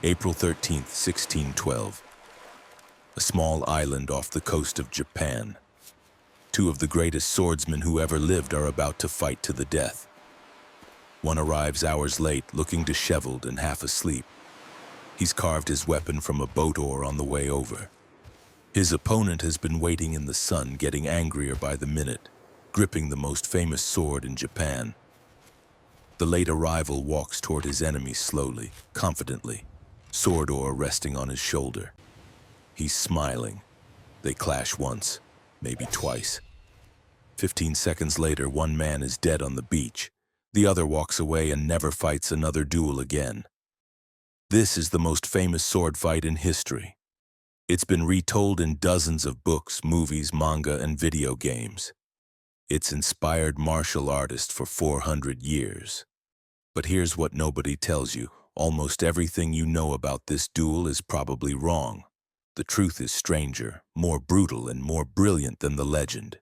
April 13th, 1612. A small island off the coast of Japan. Two of the greatest swordsmen who ever lived are about to fight to the death. One arrives hours late, looking disheveled and half asleep. He's carved his weapon from a boat oar on the way over. His opponent has been waiting in the sun, getting angrier by the minute, gripping the most famous sword in Japan. The late arrival walks toward his enemy slowly, confidently, sword oar resting on his shoulder. He's smiling. They clash once, maybe twice. 15 seconds later, one man is dead on the beach. The other walks away and never fights another duel again. This is the most famous sword fight in history. It's been retold in dozens of books, movies, manga, and video games. It's inspired martial artists for 400 years. But here's what nobody tells you. Almost everything you know about this duel is probably wrong. The truth is stranger, more brutal, and more brilliant than the legend.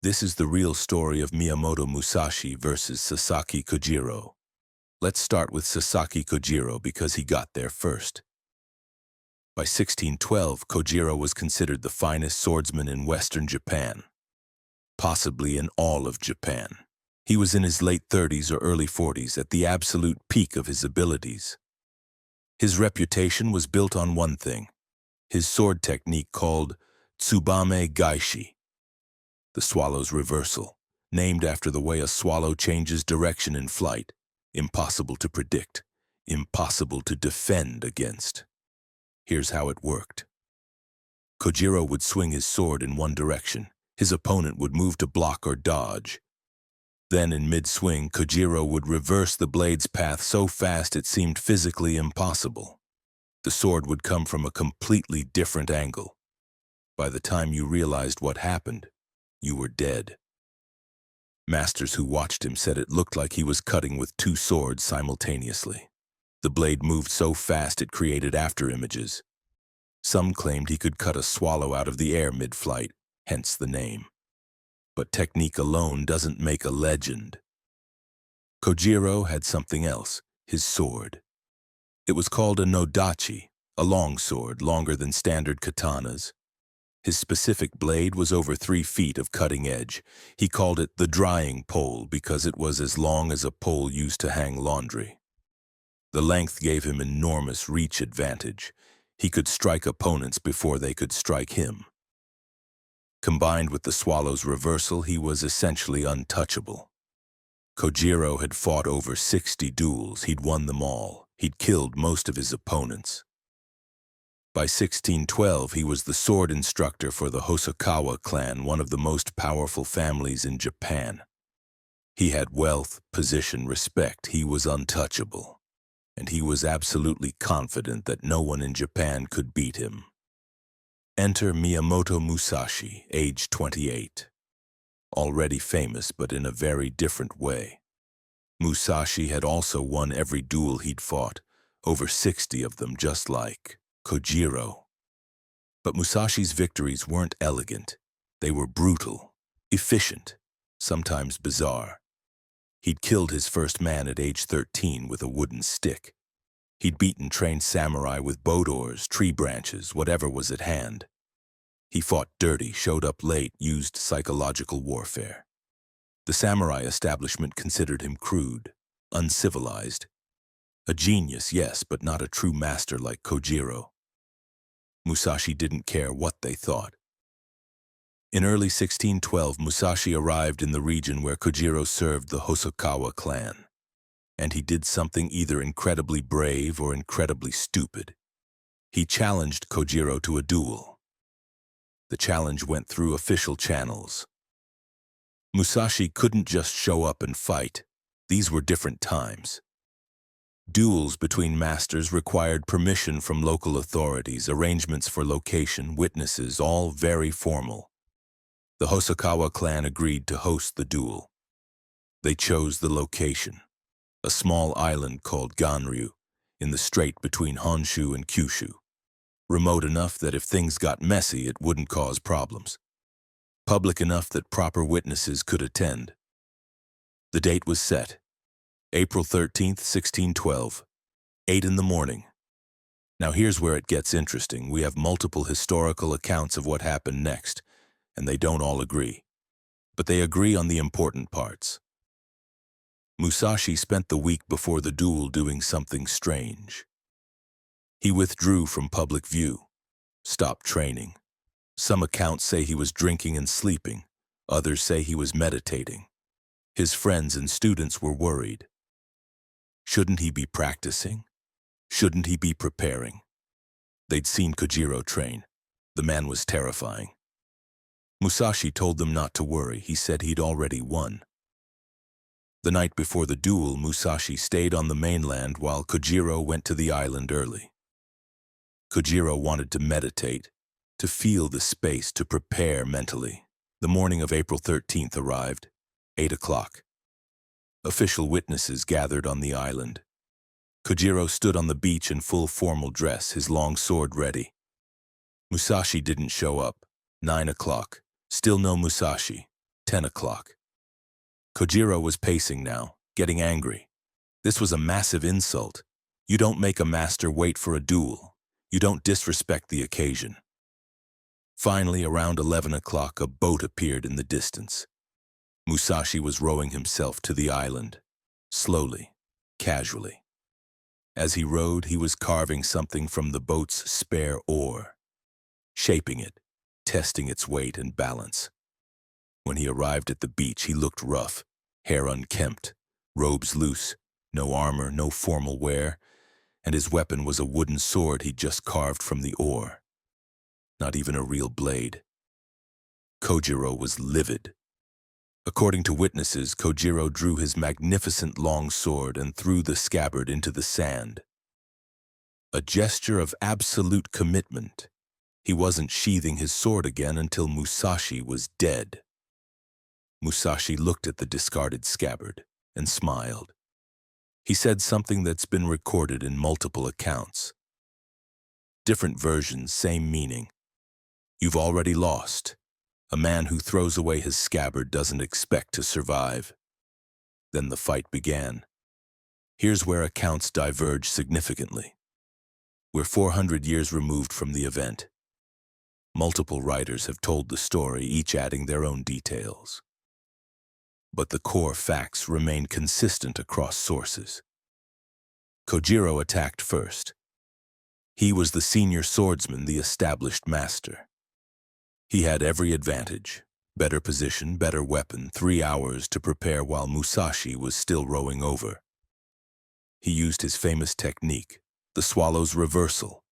This is the real story of Miyamoto Musashi versus Sasaki Kojirō. Let's start with Sasaki Kojirō because he got there first. By 1612, Kojirō was considered the finest swordsman in Western Japan, possibly in all of Japan. He was in his late 30s or early 40s at the absolute peak of his abilities. His reputation was built on one thing, his sword technique called Tsubame Gaishi, the swallow's reversal, named after the way a swallow changes direction in flight, impossible to predict, impossible to defend against. Here's how it worked. Kojirō would swing his sword in one direction. His opponent would move to block or dodge. Then in mid-swing, Kojirō would reverse the blade's path so fast it seemed physically impossible. The sword would come from a completely different angle. By the time you realized what happened, you were dead. Masters who watched him said it looked like he was cutting with two swords simultaneously. The blade moved so fast it created afterimages. Some claimed he could cut a swallow out of the air mid-flight, hence the name. But technique alone doesn't make a legend. Kojirō had something else, his sword. It was called a nodachi, a long sword, longer than standard katanas. His specific blade was over 3 feet of cutting edge. He called it the drying pole because it was as long as a pole used to hang laundry. The length gave him enormous reach advantage. He could strike opponents before they could strike him. Combined with the swallow's reversal, he was essentially untouchable. Kojirō had fought over 60 duels. He'd won them all. He'd killed most of his opponents. By 1612, he was the sword instructor for the Hosokawa clan, one of the most powerful families in Japan. He had wealth, position, respect. He was untouchable. And he was absolutely confident that no one in Japan could beat him. Enter Miyamoto Musashi, age 28. Already famous, but in a very different way. Musashi had also won every duel he'd fought, over 60 of them just like Kojirō. But Musashi's victories weren't elegant. They were brutal, efficient, sometimes bizarre. He'd killed his first man at age 13 with a wooden stick. He'd beaten trained samurai with boat oars, tree branches, whatever was at hand. He fought dirty, showed up late, used psychological warfare. The samurai establishment considered him crude, uncivilized. A genius, yes, but not a true master like Kojirō. Musashi didn't care what they thought. In early 1612, Musashi arrived in the region where Kojirō served the Hosokawa clan. And he did something either incredibly brave or incredibly stupid. He challenged Kojirō to a duel. The challenge went through official channels. Musashi couldn't just show up and fight. These were different times. Duels between masters required permission from local authorities, arrangements for location, witnesses, all very formal. The Hosokawa clan agreed to host the duel. They chose the location, a small island called Ganryu, in the strait between Honshu and Kyushu, remote enough that if things got messy, it wouldn't cause problems, public enough that proper witnesses could attend. The date was set, April 13th, 1612. 8 in the morning. Now here's where it gets interesting. We have multiple historical accounts of what happened next, and they don't all agree. But they agree on the important parts. Musashi spent the week before the duel doing something strange. He withdrew from public view, stopped training. Some accounts say he was drinking and sleeping. Others say he was meditating. His friends and students were worried. Shouldn't he be practicing? Shouldn't he be preparing? They'd seen Kojirō train. The man was terrifying. Musashi told them not to worry. He said he'd already won. The night before the duel, Musashi stayed on the mainland while Kojirō went to the island early. Kojirō wanted to meditate, to feel the space, to prepare mentally. The morning of April 13th arrived, 8 o'clock. Official witnesses gathered on the island. Kojirō stood on the beach in full formal dress, his long sword ready. Musashi didn't show up. 9 o'clock. Still no Musashi. 10 o'clock. Kojirō was pacing now, getting angry. This was a massive insult. You don't make a master wait for a duel. You don't disrespect the occasion. Finally, around 11 o'clock, a boat appeared in the distance. Musashi was rowing himself to the island, slowly, casually. As he rowed, he was carving something from the boat's spare oar, shaping it, testing its weight and balance. When he arrived at the beach, he looked rough, hair unkempt, robes loose, no armor, no formal wear, and his weapon was a wooden sword he'd just carved from the oar. Not even a real blade. Kojirō was livid. According to witnesses, Kojirō drew his magnificent long sword and threw the scabbard into the sand. A gesture of absolute commitment. He wasn't sheathing his sword again until Musashi was dead. Musashi looked at the discarded scabbard and smiled. He said something that's been recorded in multiple accounts. Different versions, same meaning. You've already lost. A man who throws away his scabbard doesn't expect to survive. Then the fight began. Here's where accounts diverge significantly. We're 400 years removed from the event. Multiple writers have told the story, each adding their own details. But the core facts remain consistent across sources. Kojirō attacked first. He was the senior swordsman, the established master. He had every advantage, better position, better weapon, 3 hours to prepare while Musashi was still rowing over. He used his famous technique, the swallow's reversal,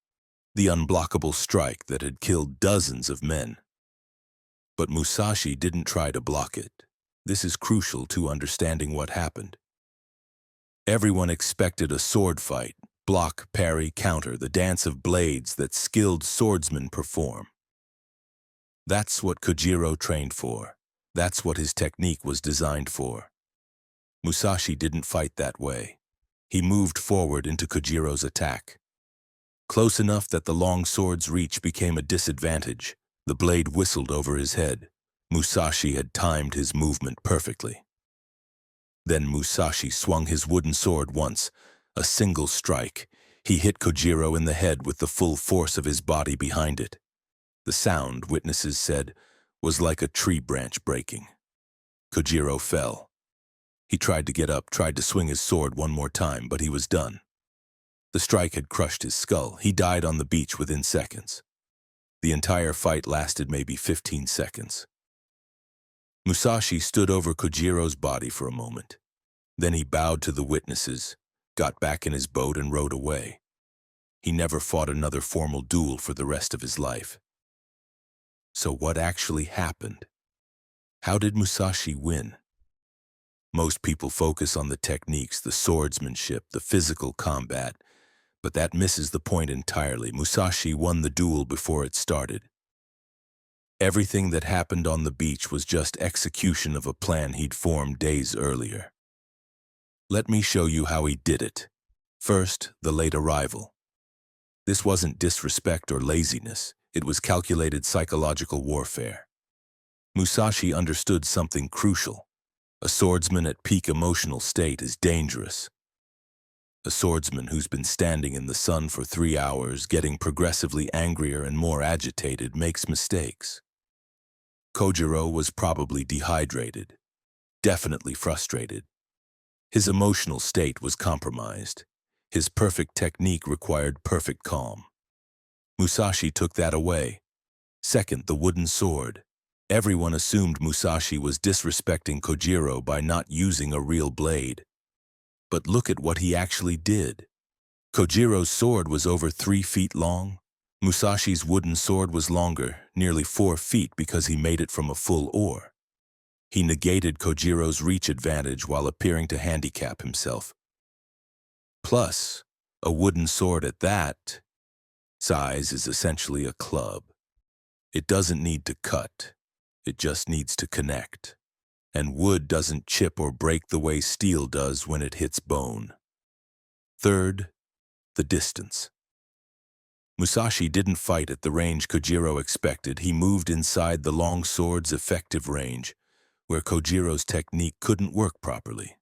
the unblockable strike that had killed dozens of men. But Musashi didn't try to block it. This is crucial to understanding what happened. Everyone expected a sword fight, block, parry, counter, the dance of blades that skilled swordsmen perform. That's what Kojirō trained for. That's what his technique was designed for. Musashi didn't fight that way. He moved forward into Kojirō's attack. Close enough that the long sword's reach became a disadvantage. The blade whistled over his head. Musashi had timed his movement perfectly. Then Musashi swung his wooden sword once, a single strike. He hit Kojirō in the head with the full force of his body behind it. The sound, witnesses said, was like a tree branch breaking. Kojirō fell. He tried to get up, tried to swing his sword one more time, but he was done. The strike had crushed his skull. He died on the beach within seconds. The entire fight lasted maybe 15 seconds. Musashi stood over Kojirō's body for a moment. Then he bowed to the witnesses, got back in his boat and rowed away. He never fought another formal duel for the rest of his life. So what actually happened? How did Musashi win? Most people focus on the techniques, the swordsmanship, the physical combat, but that misses the point entirely. Musashi won the duel before it started. Everything that happened on the beach was just execution of a plan he'd formed days earlier. Let me show you how he did it. First, the late arrival. This wasn't disrespect or laziness. It was calculated psychological warfare. Musashi understood something crucial. A swordsman at peak emotional state is dangerous. A swordsman who's been standing in the sun for 3 hours, getting progressively angrier and more agitated, makes mistakes. Kojirō was probably dehydrated, definitely frustrated. His emotional state was compromised. His perfect technique required perfect calm. Musashi took that away. Second, the wooden sword. Everyone assumed Musashi was disrespecting Kojirō by not using a real blade. But look at what he actually did. Kojiro's sword was over 3 feet long. Musashi's wooden sword was longer, nearly 4 feet, because he made it from a full oar. He negated Kojiro's reach advantage while appearing to handicap himself. Plus, a wooden sword at that size is essentially a club. It doesn't need to cut, it just needs to connect. And wood doesn't chip or break the way steel does when it hits bone. Third, the distance. Musashi didn't fight at the range Kojirō expected. He moved inside the long sword's effective range, where Kojiro's technique couldn't work properly.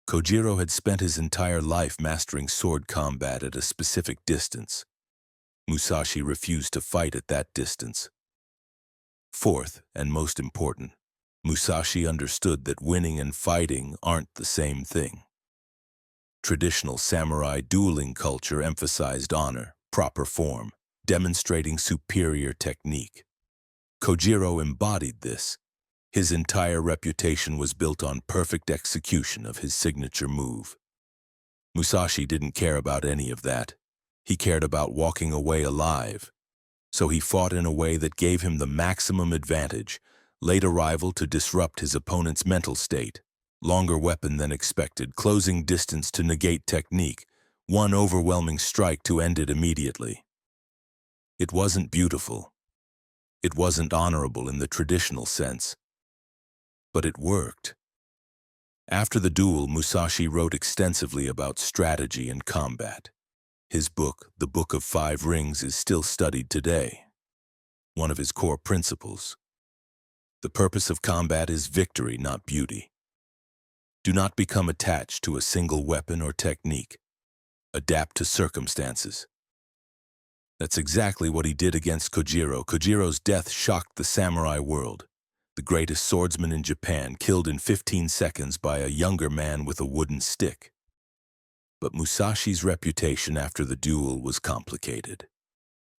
Kojirō had spent his entire life mastering sword combat at a specific distance. Musashi refused to fight at that distance. Fourth, and most important, Musashi understood that winning and fighting aren't the same thing. Traditional samurai dueling culture emphasized honor, proper form, demonstrating superior technique. Kojirō embodied this. His entire reputation was built on perfect execution of his signature move. Musashi didn't care about any of that. He cared about walking away alive. So he fought in a way that gave him the maximum advantage, laid a rival to disrupt his opponent's mental state, longer weapon than expected, closing distance to negate technique, one overwhelming strike to end it immediately. It wasn't beautiful. It wasn't honorable in the traditional sense. But it worked. After the duel, Musashi wrote extensively about strategy and combat. His book, The Book of Five Rings, is still studied today. One of his core principles: the purpose of combat is victory, not beauty. Do not become attached to a single weapon or technique. Adapt to circumstances. That's exactly what he did against Kojirō. Kojiro's death shocked the samurai world. The greatest swordsman in Japan, killed in 15 seconds by a younger man with a wooden stick. But Musashi's reputation after the duel was complicated.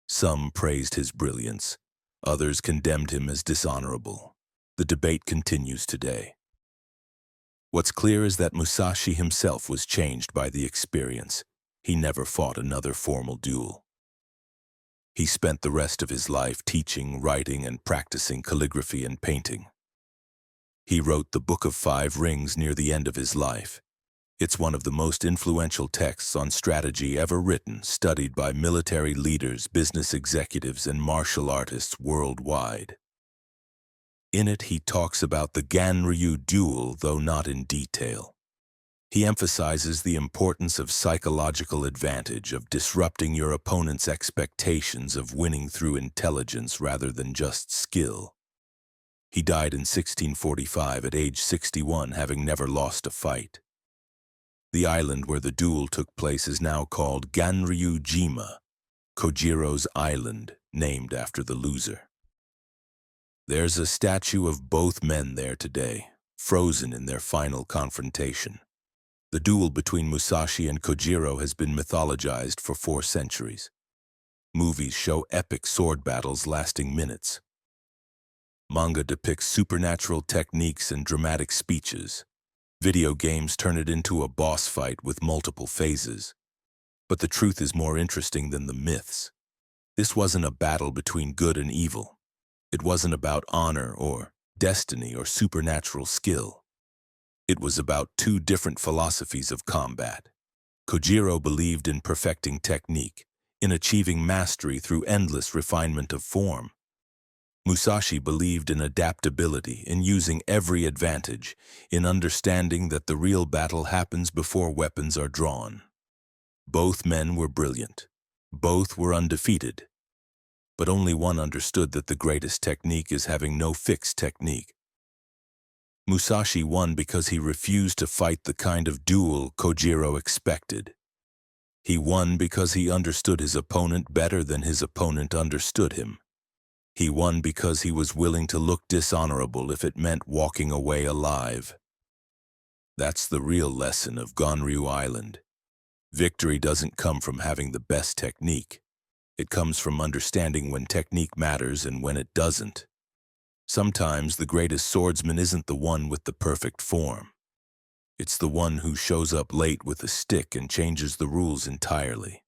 Some praised his brilliance. Others condemned him as dishonorable. The debate continues today. What's clear is that Musashi himself was changed by the experience. He never fought another formal duel. He spent the rest of his life teaching, writing, and practicing calligraphy and painting. He wrote the Book of Five Rings near the end of his life. It's one of the most influential texts on strategy ever written, studied by military leaders, business executives, and martial artists worldwide. In it, he talks about the Ganryu duel, though not in detail. He emphasizes the importance of psychological advantage, of disrupting your opponent's expectations, of winning through intelligence rather than just skill. He died in 1645 at age 61, having never lost a fight. The island where the duel took place is now called Ganryu-jima, Kojiro's island, named after the loser. There's a statue of both men there today, frozen in their final confrontation. The duel between Musashi and Kojirō has been mythologized for 4 centuries. Movies show epic sword battles lasting minutes. Manga depicts supernatural techniques and dramatic speeches. Video games turn it into a boss fight with multiple phases. But the truth is more interesting than the myths. This wasn't a battle between good and evil. It wasn't about honor or destiny or supernatural skill. It was about 2 different philosophies of combat. Kojirō believed in perfecting technique, in achieving mastery through endless refinement of form. Musashi believed in adaptability, in using every advantage, in understanding that the real battle happens before weapons are drawn. Both men were brilliant. Both were undefeated. But only one understood that the greatest technique is having no fixed technique. Musashi won because he refused to fight the kind of duel Kojirō expected. He won because he understood his opponent better than his opponent understood him. He won because he was willing to look dishonorable if it meant walking away alive. That's the real lesson of Gonryu Island. Victory doesn't come from having the best technique. It comes from understanding when technique matters and when it doesn't. Sometimes the greatest swordsman isn't the one with the perfect form. It's the one who shows up late with a stick and changes the rules entirely.